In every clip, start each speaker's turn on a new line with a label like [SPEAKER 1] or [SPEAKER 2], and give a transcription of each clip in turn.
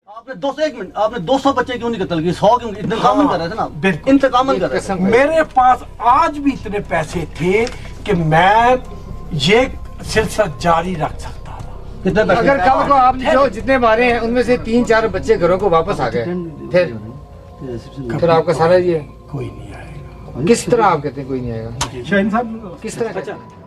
[SPEAKER 1] आपने 200 एक मिनट आपने 200 बच्चे क्यों नहीं कत्ल किए? 100 क्यों? इंतकामन कर रहे थे ना,
[SPEAKER 2] बिल्कुल।
[SPEAKER 1] इंतकामन कर रहे थे।
[SPEAKER 2] मेरे पास आज भी इतने पैसे थे कि मैं ये सिलसिला जारी रख सकता था।
[SPEAKER 1] कितने पैसे?
[SPEAKER 3] अगर कल को आपने जो जितने मारे हैं उनमें से 3-4 बच्चे घरों को वापस आ गए फिर आपका सारा ये
[SPEAKER 2] कोई नहीं आएगा।
[SPEAKER 3] किस तरह आप कहते हैं कोई नहीं आएगा?
[SPEAKER 2] शाहीन साहब
[SPEAKER 3] किस तरह कहते हैं?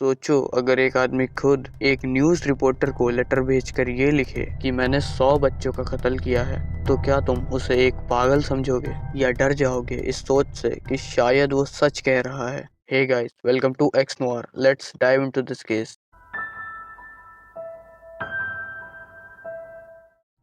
[SPEAKER 4] सोचो अगर एक आदमी खुद एक न्यूज़ रिपोर्टर को लेटर भेजकर ये लिखे कि मैंने 100 बच्चों का कत्ल किया है, तो क्या तुम उसे एक पागल समझोगे या डर जाओगे इस सोच से कि शायद वो सच कह रहा है? Hey guys, welcome to X noir. Let's dive into this case.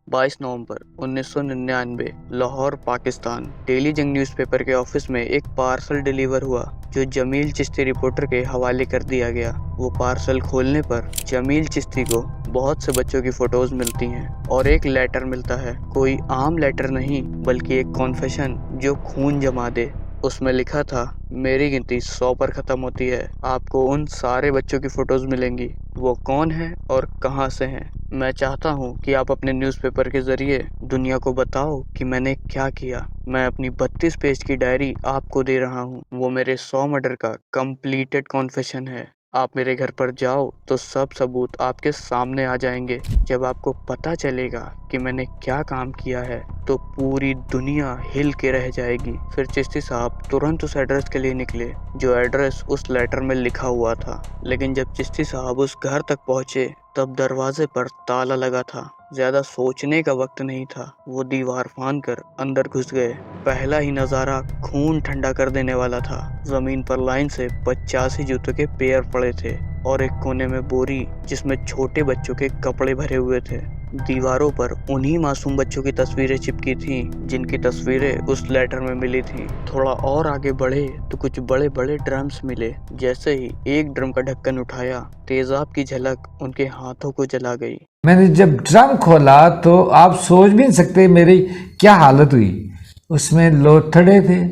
[SPEAKER 4] 22 November 1999 Lahore Pakistan. Daily Jang newspaper के ऑफिस में एक पार्सल डिलीवर हुआ जो जमील चिश्ती रिपोर्टर के हवाले कर दिया गया। वो पार्सल खोलने पर जमील चिश्ती को बहुत से बच्चों की फोटोज मिलती हैं और एक लेटर मिलता है। कोई आम लेटर नहीं बल्कि एक कॉन्फेशन जो खून जमा दे। उसमें लिखा था, मेरी गिनती 100 पर ख़त्म होती है, आपको उन सारे बच्चों की फ़ोटोज़ मिलेंगी। वो कौन है और कहां से हैं? मैं चाहता हूं कि आप अपने न्यूज़पेपर के ज़रिए दुनिया को बताओ कि मैंने क्या किया। मैं अपनी 32 पेज की डायरी आपको दे रहा हूं। वो मेरे 100 मर्डर का कंप्लीटेड कॉन्फेशन है। आप मेरे घर पर जाओ तो सब सबूत आपके सामने आ जाएंगे। जब आपको पता चलेगा कि मैंने क्या काम किया है तो पूरी दुनिया हिल के रह जाएगी। फिर चिश्ती साहब तुरंत उस एड्रेस के लिए निकले जो एड्रेस उस लेटर में लिखा हुआ था। लेकिन जब चिश्ती साहब उस घर तक पहुंचे तब दरवाजे पर ताला लगा था। ज्यादा सोचने का वक्त नहीं था, वो दीवार फांद कर अंदर घुस गए। पहला ही नजारा खून ठंडा कर देने वाला था। जमीन पर लाइन से 85 जूतों के पेयर पड़े थे और एक कोने में बोरी जिसमें छोटे बच्चों के कपड़े भरे हुए थे। दीवारों पर उन्हीं मासूम बच्चों की तस्वीरें चिपकी थीं जिनकी तस्वीरें उस लेटर में मिली थीं। थोड़ा और आगे बढ़े तो कुछ बड़े बड़े ड्रम्स मिले। जैसे ही एक ड्रम का ढक्कन उठाया, तेजाब की झलक उनके हाथों को जला गई।
[SPEAKER 3] मैंने जब ड्रम खोला तो आप सोच भी नहीं सकते मेरी क्या हालत हुई। उसमें लोथड़े थे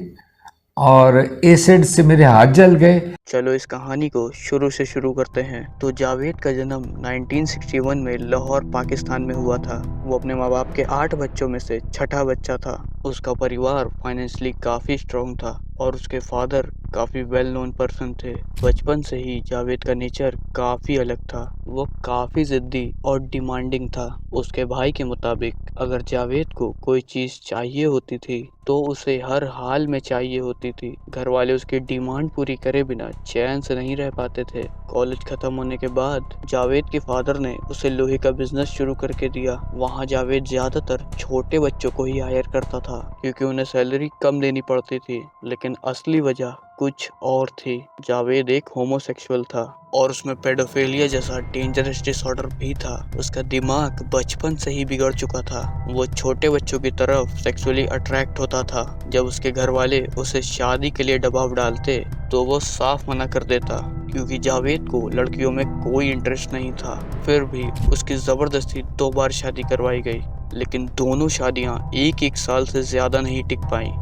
[SPEAKER 3] और एसिड से मेरे हाथ जल गए।
[SPEAKER 4] चलो इस कहानी को शुरू से शुरू करते हैं। तो जावेद का जन्म 1961 में लाहौर पाकिस्तान में हुआ था। वो अपने माँ बाप के 8 बच्चों में से छठा बच्चा था। उसका परिवार फाइनेंशियली काफ़ी स्ट्रॉन्ग था और उसके फादर काफ़ी वेल नोन पर्सन थे। बचपन से ही जावेद का नेचर काफ़ी अलग था। वो काफ़ी ज़िद्दी और डिमांडिंग था। उसके भाई के मुताबिक अगर जावेद को कोई चीज़ चाहिए होती थी तो उसे हर हाल में चाहिए होती थी। घर वाले उसकी डिमांड पूरी करे बिना चैन से नहीं रह पाते थे। कॉलेज खत्म होने के बाद जावेद के फादर ने उसे लोहे का बिजनेस शुरू करके दिया। वहाँ जावेद ज्यादातर छोटे बच्चों को ही हायर करता था क्योंकि उन्हें सैलरी कम देनी पड़ती थी। लेकिन असली वजह कुछ और थी। जावेद एक होमोसेक्सुअल था और उसमें पेडोफिलिया जैसा डेंजरस डिसऑर्डर भी था। उसका दिमाग बचपन से ही बिगड़ चुका था। वो छोटे बच्चों की तरफ सेक्सुअली अट्रैक्ट होता था। जब उसके घर वाले उसे शादी के लिए दबाव डालते तो वो साफ मना कर देता क्योंकि जावेद को लड़कियों में कोई इंटरेस्ट नहीं था। फिर भी उसकी ज़बरदस्ती 2 बार शादी करवाई गई, लेकिन दोनों शादियां एक साल से ज़्यादा नहीं टिक पाईं।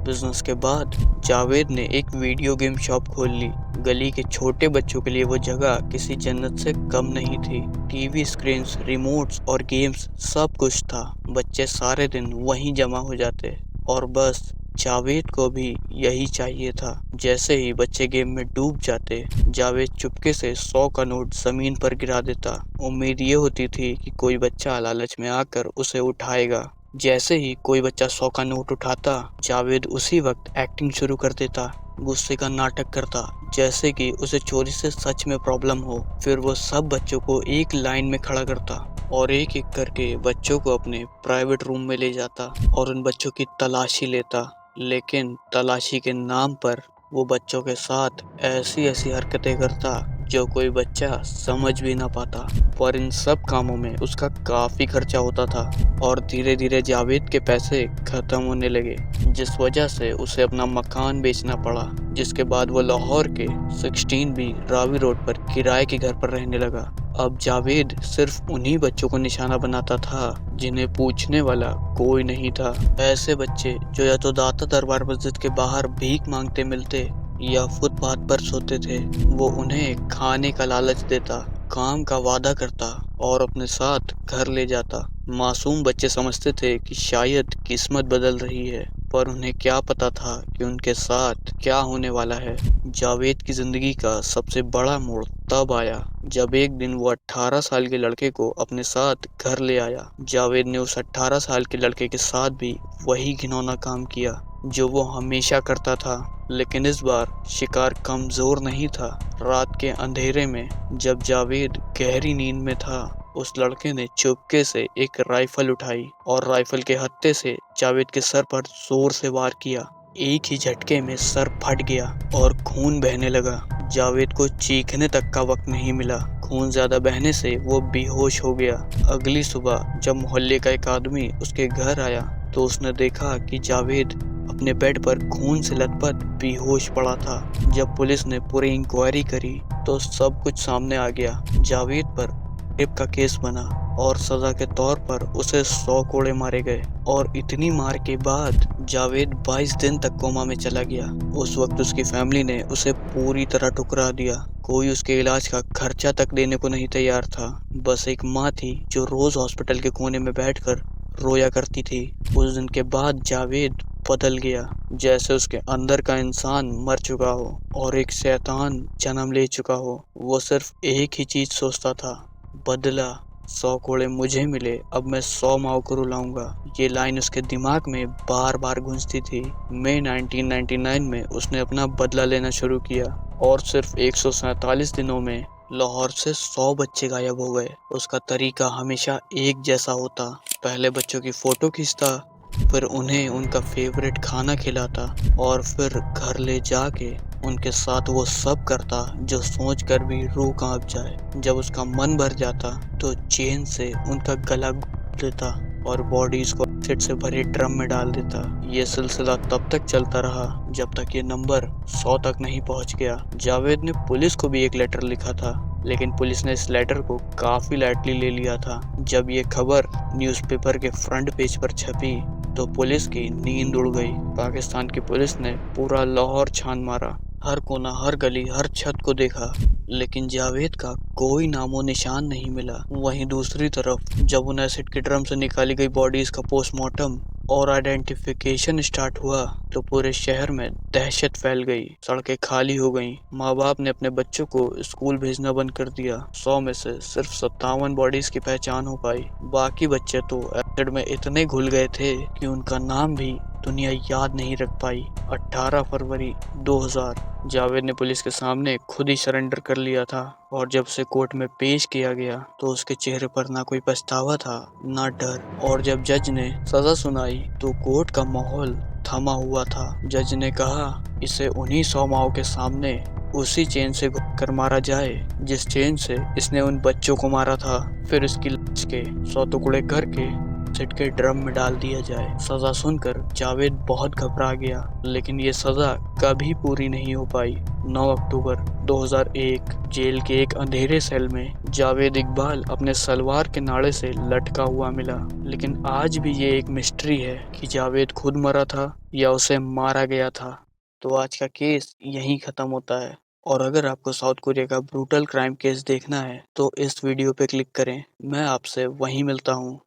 [SPEAKER 4] बिजनेस के बाद जावेद ने एक वीडियो गेम शॉप खोल ली। गली के छोटे बच्चों के लिए वो जगह किसी जन्नत से कम नहीं थी। टीवी स्क्रीन्स, रिमोट्स और गेम्स सब कुछ था। बच्चे सारे दिन वहीं जमा हो जाते और बस जावेद को भी यही चाहिए था। जैसे ही बच्चे गेम में डूब जाते, जावेद चुपके से 100 का नोट जमीन पर गिरा देता। उम्मीद ये होती थी कि कोई बच्चा लालच में आकर उसे उठाएगा। जैसे ही कोई बच्चा 100 का नोट उठाता, जावेद उसी वक्त एक्टिंग शुरू कर देता। गुस्से का नाटक करता जैसे कि उसे चोरी से सच में प्रॉब्लम हो। फिर वो सब बच्चों को एक लाइन में खड़ा करता और एक एक करके बच्चों को अपने प्राइवेट रूम में ले जाता और उन बच्चों की तलाशी लेता। लेकिन तलाशी के नाम पर वो बच्चों के साथ ऐसी ऐसी हरकतें करता जो कोई बच्चा समझ भी ना पाता। पर इन सब कामों में उसका काफ़ी खर्चा होता था और धीरे धीरे जावेद के पैसे ख़त्म होने लगे, जिस वजह से उसे अपना मकान बेचना पड़ा। जिसके बाद वो लाहौर के 16B रावी रोड पर किराए के घर पर रहने लगा। अब जावेद सिर्फ उन्हीं बच्चों को निशाना बनाता था जिन्हें पूछने वाला कोई नहीं था। ऐसे बच्चे जो या तो दाता दरबार मस्जिद के बाहर भीख मांगते मिलते या फुटपाथ पर सोते थे। वो उन्हें खाने का लालच देता, काम का वादा करता और अपने साथ घर ले जाता। मासूम बच्चे समझते थे कि शायद किस्मत बदल रही है, पर उन्हें क्या पता था कि उनके साथ क्या होने वाला है। जावेद की जिंदगी का सबसे बड़ा मोड़ तब आया जब एक दिन वो 18 साल के लड़के को अपने साथ घर ले आया। जावेद ने उस 18 साल के लड़के के साथ भी वही घिनौना काम किया जो वो हमेशा करता था, लेकिन इस बार शिकार कमजोर नहीं था। रात के अंधेरे में जब जावेद गहरी नींद में था, उस लड़के ने चुपके से एक राइफल उठाई और राइफल के हत्थे से जावेद के सर पर जोर से वार किया। एक ही झटके में सर फट गया और खून बहने लगा। जावेद को चीखने तक का वक्त नहीं मिला। खून ज्यादा बहने से वो बेहोश हो गया। अगली सुबह जब मोहल्ले का एक आदमी उसके घर आया तो उसने देखा कि जावेद अपने बेड पर खून से लथपथ बेहोश पड़ा था। जब पुलिस ने पूरी इंक्वायरी करी तो सब कुछ सामने आ गया। जावेद पर रेप का केस बना और सजा के तौर पर उसे 100 कोड़े मारे गए। और इतनी मार के बाद जावेद 22 दिन तक कोमा में चला गया। उस वक्त उसकी फैमिली ने उसे पूरी तरह ठुकरा दिया। कोई उसके इलाज का खर्चा तक देने को नहीं तैयार था। बस एक माँ थी जो रोज हॉस्पिटल के कोने में बैठकर रोया करती थी। उस दिन के बाद जावेद बदल गया, जैसे उसके अंदर का इंसान मर चुका हो और एक शैतान जन्म ले चुका हो। वो सिर्फ एक ही चीज सोचता था, बदला। 100 कोड़े मुझे मिले, अब मैं 100 माओ को रुलाऊंगा। ये लाइन उसके दिमाग में बार बार गूंजती थी। मई 1999 में उसने अपना बदला लेना शुरू किया और सिर्फ 147 दिनों में लाहौर से 100 बच्चे गायब हो गए। उसका तरीका हमेशा एक जैसा होता। पहले बच्चों की फोटो खींचता, फिर उन्हें उनका फेवरेट खाना खिलाता और फिर घर ले जाके उनके साथ वो सब करता जो सोचकर भी रूह कांप जाए। जब उसका मन भर जाता तो चेन से उनका गला घोंट देता और बॉडीज को एसिड से भरे ड्रम में डाल देता। ये सिलसिला तब तक चलता रहा जब तक ये नंबर 100 तक नहीं पहुंच गया। जावेद ने पुलिस को भी एक लेटर लिखा था, लेकिन पुलिस ने इस लेटर को काफी लाइटली ले लिया था। जब ये खबर न्यूज़पेपर के फ्रंट पेज पर छपी तो पुलिस की नींद उड़ गई। पाकिस्तान की पुलिस ने पूरा लाहौर छान मारा, हर कोना, हर गली, हर छत को देखा, लेकिन जावेद का कोई नामो निशान नहीं मिला। वहीं दूसरी तरफ जब उन एसिड के ड्रम से निकाली गई बॉडीज का पोस्टमार्टम और आइडेंटिफिकेशन स्टार्ट हुआ तो पूरे शहर में दहशत फैल गई। सड़कें खाली हो गईं। माँ बाप ने अपने बच्चों को स्कूल भेजना बंद कर दिया। 100 में से सिर्फ 57 बॉडीज की पहचान हो पाई। बाकी बच्चे तो एसिड में इतने घुल गए थे कि उनका नाम भी दुनिया याद नहीं रख पाई। 18 फरवरी 2000 जावेद ने पुलिस के सामने खुद ही सरेंडर कर लिया था और जब उसे कोर्ट में पेश किया गया तो उसके चेहरे पर ना कोई पछतावा था, ना डर। और जब जज ने सजा सुनाई तो कोर्ट का माहौल थमा हुआ था। जज ने कहा इसे उन्हीं 100 माओ के सामने उसी चेन से कर मारा जाए जिस चेन से इसने उन बच्चों को मारा था। फिर इसकी लाश के 100 टुकड़े करके एसिड के ड्रम में डाल दिया जाए। सजा सुनकर जावेद बहुत घबरा गया, लेकिन ये सजा कभी पूरी नहीं हो पाई। 9 अक्टूबर 2001 जेल के एक अंधेरे सेल में जावेद इकबाल अपने सलवार के नाड़े से लटका हुआ मिला। लेकिन आज भी ये एक मिस्ट्री है कि जावेद खुद मरा था या उसे मारा गया था। तो आज का केस यहीं खत्म होता है। और अगर आपको साउथ कोरिया का ब्रूटल क्राइम केस देखना है तो इस वीडियो पे क्लिक करें। मैं आपसे वहीं मिलता हूँ।